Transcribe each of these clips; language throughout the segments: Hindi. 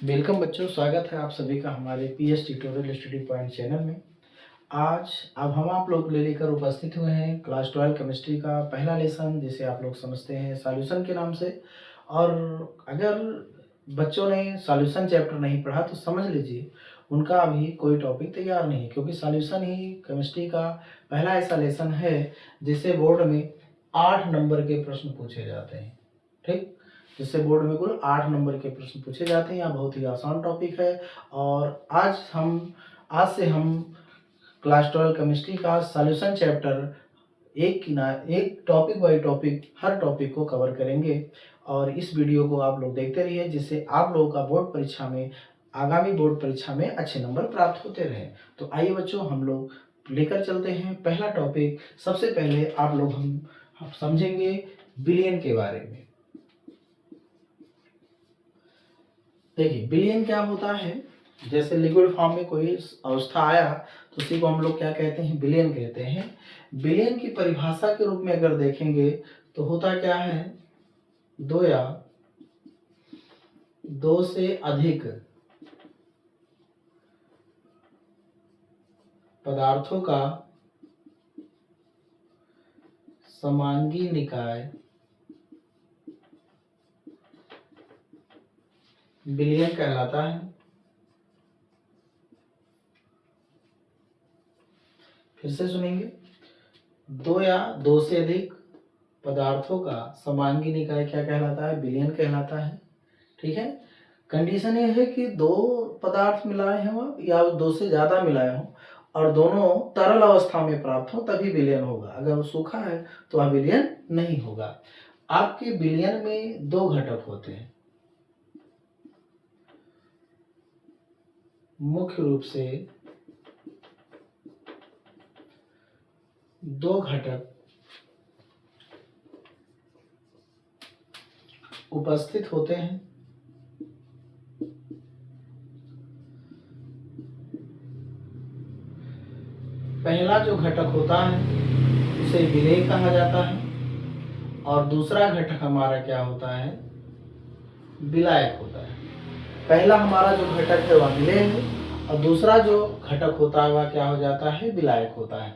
वेलकम बच्चों, स्वागत है आप सभी का हमारे PS tutorial study point channel में। आज अब हम आप लोग लेकर उपस्थित हुए हैं क्लास 12 केमिस्ट्री का पहला लेसन, जिसे आप लोग समझते हैं सॉल्यूशन के नाम से। और अगर बच्चों ने सॉल्यूशन चैप्टर नहीं पढ़ा तो समझ लीजिए उनका अभी कोई टॉपिक तैयार नहीं है, क्योंकि सॉल्यूशन ही केमिस्ट्री का पहला ऐसा लेसन है जिससे बोर्ड में 8 नंबर के प्रश्न पूछे जाते हैं। ठीक, जिससे बोर्ड में कुल 8 नंबर के प्रश्न पूछे जाते हैं। यह बहुत ही आसान टॉपिक है और आज से हम क्लास 12 केमिस्ट्री का सॉल्यूशन चैप्टर एक topic by topic her topic को कवर करेंगे। और इस वीडियो को आप लोग देखते रहिए, जिससे आप लोगों का आगामी बोर्ड परीक्षा में अच्छे नंबर प्राप्त होते रहे। तो आइए बच्चों, हम लोग लेकर चलते हैं पहला टॉपिक। सबसे पहले हम समझेंगे बिलियन के बारे में। देखिए, बिलियन क्या होता है। जैसे लिक्विड फॉर्म में कोई अवस्था आया तो उसी को हम लोग क्या कहते हैं, बिलियन कहते हैं। बिलियन की परिभाषा के रूप में अगर देखेंगे तो होता क्या है, दो या दो से अधिक पदार्थों का समांगी निकाय बिलियन कहलाता है। फिर से सुनेंगे, दो या दो से अधिक पदार्थों का समांगी निकाय क्या कहलाता है, बिलियन कहलाता है। ठीक है, कंडीशन ये है कि दो पदार्थ मिलाए हों या दो से ज्यादा मिलाए हों और दोनों तरल अवस्था में प्राप्त हो, तभी बिलियन होगा। अगर वो सूखा है तो वह बिलियन नहीं होगा। आपके बिलियन में दो घटक होते हैं, मुख्य रूप से दो घटक उपस्थित होते हैं। पहला जो घटक होता है उसे विलेय कहा जाता है और दूसरा घटक हमारा क्या होता है, विलायक होता है। पहला हमारा जो घटक है वह विलेय है और दूसरा जो घटक होता है वह क्या हो जाता है, विलायक होता है।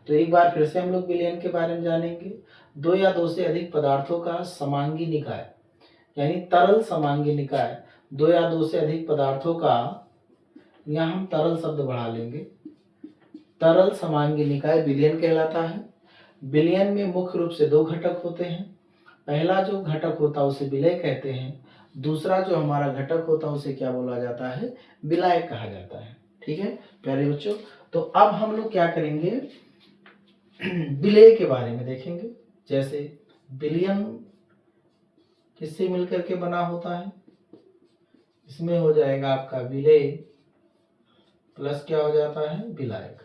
तो एक बार फिर से हम लोग विलयन के बारे में जानेंगे। दो या दो से अधिक पदार्थों का समांगी निकाय यानी तरल समांगी निकाय, दो या दो से अधिक पदार्थों का, यहाँ हम तरल शब्द बढ़ा लेंगे, तरल समांगी निकाय विलयन कहलाता है। विलयन में मुख्य रूप से दो घटक होते हैं। पहला जो घटक होता है उसे विलेय कहते हैं, दूसरा जो हमारा घटक होता है उसे क्या बोला जाता है, विलायक कहा जाता है। ठीक है प्यारे बच्चों, तो अब हम लोग क्या करेंगे, विलेय के बारे में देखेंगे। जैसे विलयन किससे मिलकर के बना होता है, इसमें हो जाएगा आपका विलेय प्लस क्या हो जाता है, विलायक।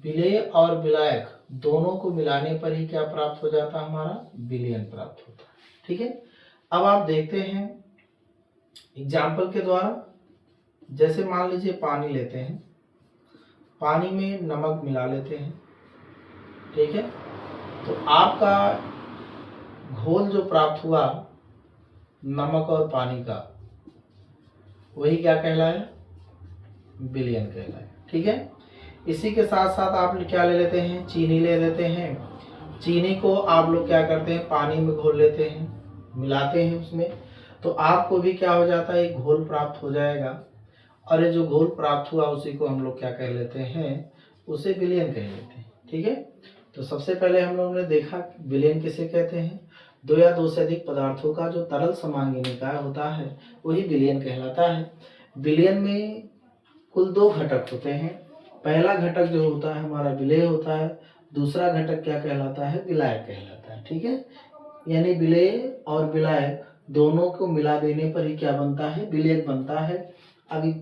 विलेय और विलायक दोनों को मिलाने पर ही क्या प्राप्त हो जाता है, हमारा विलयन प्राप्त होता है। ठीक है, अब आप देखते हैं एग्जाम्पल के द्वारा। जैसे मान लीजिए पानी लेते हैं, पानी में नमक मिला लेते हैं। ठीक है, तो आपका घोल जो प्राप्त हुआ नमक और पानी का, वही क्या कहलाया, विलयन कहलाया। ठीक है, इसी के साथ साथ आप क्या ले लेते हैं, चीनी ले लेते हैं। चीनी को आप लोग क्या करते हैं, पानी में घोल लेते हैं, मिलाते हैं उसमें, तो आपको भी क्या हो जाता है, एक घोल प्राप्त हो जाएगा। और ये जो घोल प्राप्त हुआ उसी को हम लोग क्या कह लेते हैं, उसे विलयन कह लेते हैं। ठीक है, तो सबसे पहले हम लोगों ने देखा विलयन किसे कहते हैं, दो या दो से अधिक पदार्थों का जो तरल समांगी निकाय होता है वही विलयन कहलाता है। विलयन में कुल दो घटक होते हैं। पहला घटक जो होता है हमारा विलेय होता है, दूसरा घटक क्या कहलाता है, विलायक कहलाता है। ठीक है, यानी विलेय और विलायक दोनों को मिला देने पर ही क्या बनता है, विलयन बनता है। अभी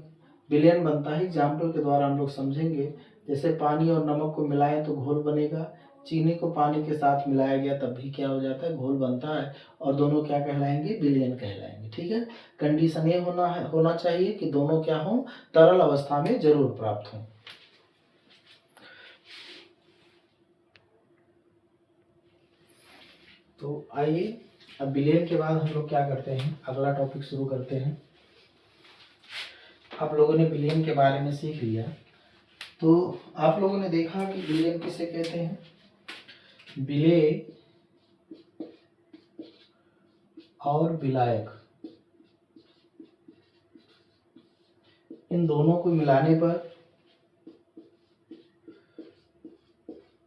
विलयन बनता है एग्जाम्पल के द्वारा हम लोग समझेंगे। जैसे पानी और नमक को मिलाएं तो घोल बनेगा, चीनी को पानी के साथ मिलाया गया तब भी क्या हो जाता है, घोल बनता है, और दोनों क्या कहलाएंगे, विलयन कहलाएंगे। ठीक है, कंडीशन ये होना चाहिए कि दोनों क्या हो, तरल अवस्था में जरूर प्राप्त हो। तो आइए अब विलेन के बाद हम लोग क्या करते हैं, अगला टॉपिक शुरू करते हैं। आप लोगों ने विलेन के बारे में सीख लिया, तो आप लोगों ने देखा कि विलेन किसे कहते हैं। विलेय और विलायक, इन दोनों को मिलाने पर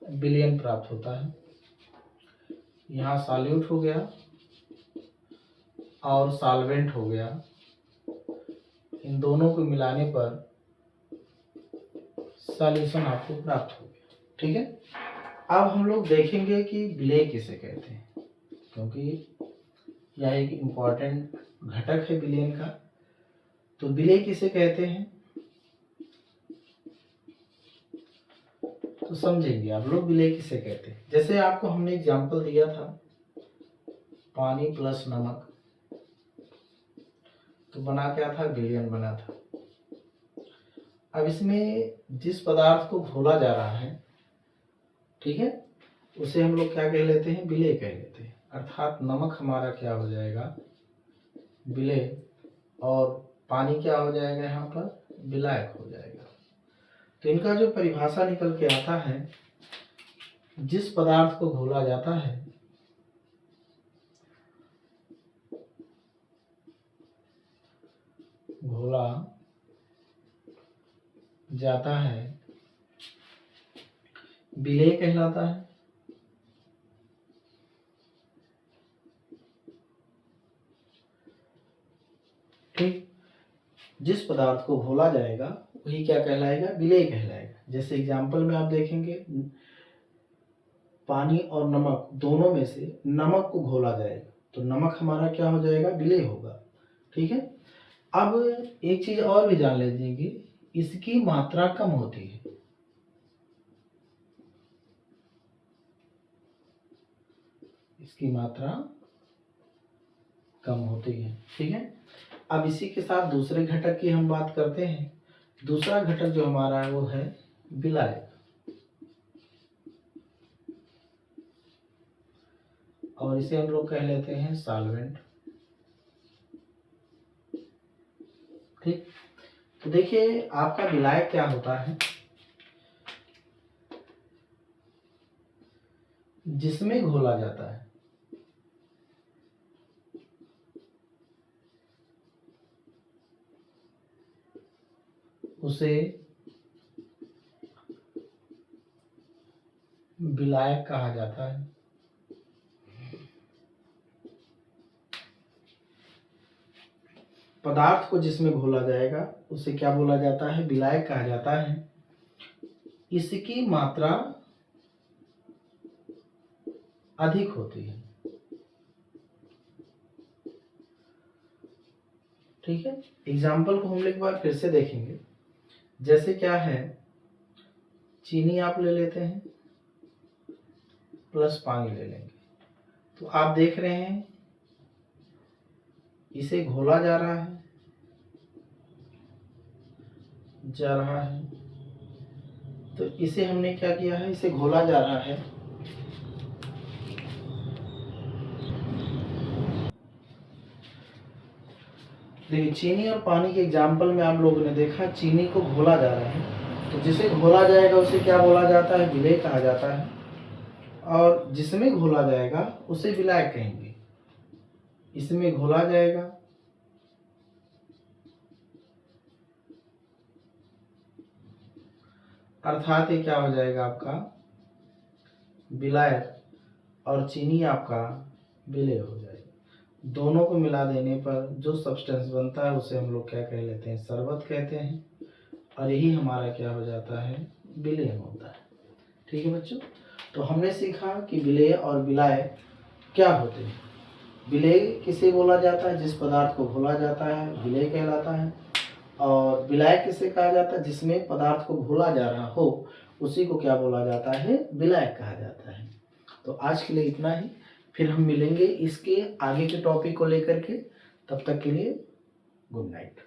विलेन प्राप्त होता है। यहाँ सॉल्यूट हो गया और सॉल्वेंट हो गया, इन दोनों को मिलाने पर सॉल्यूशन आपको प्राप्त हो गया। ठीक है, अब हम लोग देखेंगे कि विलेय किसे कहते हैं, क्योंकि यह एक इम्पॉर्टेंट घटक है विलेन का। तो विलेय किसे कहते हैं तो समझेंगे आप लोग विलेय किसे कहते हैं। जैसे आपको हमने एग्जांपल दिया था पानी प्लस नमक, तो बना क्या था, विलेयन बना था। अब इसमें जिस पदार्थ को घोला जा रहा है, ठीक है, उसे हम लोग क्या कह लेते हैं, विलेय कह लेते हैं। अर्थात नमक हमारा क्या हो जाएगा, विलेय, और पानी क्या हो जाएगा, यहाँ पर विलायक हो जाएगा। तो इनका जो परिभाषा निकल के आता है, जिस पदार्थ को घोला जाता है विलेय कहलाता है। ठीक, जिस पदार्थ को घोला जाएगा वही क्या कहलाएगा, विलेय कहलाएगा। जैसे एग्जाम्पल में आप देखेंगे, पानी और नमक दोनों में से नमक को घोला जाएगा, तो नमक हमारा क्या हो जाएगा, विलेय होगा। ठीक है, अब एक चीज और भी जान लीजिए, इसकी मात्रा कम होती है। इसकी मात्रा कम होती है। ठीक है, अब इसी के साथ दूसरे घटक की हम बात करते हैं। दूसरा घटक जो हमारा है वो है विलायक, और इसे हम लोग कह लेते हैं सॉल्वेंट। ठीक, तो देखिए आपका विलायक क्या होता है, जिसमें घोला जाता है उसे विलायक कहा जाता है। पदार्थ को जिसमें घोला जाएगा उसे क्या बोला जाता है, विलायक कहा जाता है। इसकी मात्रा अधिक होती है। ठीक है, एग्जाम्पल को हम एक बार फिर से देखेंगे। जैसे क्या है, चीनी आप ले लेते हैं प्लस पानी ले लेंगे, तो आप देख रहे हैं इसे घोला जा रहा है, तो इसे हमने क्या किया है, इसे घोला जा रहा है। देखिए चीनी और पानी के एग्जाम्पल में आप लोगों ने देखा चीनी को घोला जा रहा है, तो जिसे घोला जाएगा उसे क्या बोला जाता है, विलेय कहा जाता है, और जिसमें घोला जाएगा उसे विलायक कहेंगे। इसमें घोला जाएगा, अर्थात ये क्या हो जाएगा आपका विलायक, और चीनी आपका विलेय हो जाएगा। दोनों को मिला देने पर जो सब्सटेंस बनता है उसे हम लोग क्या कह लेते हैं, शरबत कहते हैं, और यही हमारा क्या हो जाता है, विलेय होता है। ठीक है बच्चों, तो हमने सीखा कि विलेय और विलायक क्या होते हैं। विलेय किसे बोला जाता है, जिस पदार्थ को घोला जाता है विलेय कहलाता है, और विलायक किसे कहा जाता है, जिसमें पदार्थ को घोला जा रहा हो उसी को क्या बोला जाता है, विलायक कहा जाता है। तो आज के लिए इतना ही, फिर हम मिलेंगे इसके आगे के टॉपिक को लेकर के। तब तक के लिए गुड नाइट।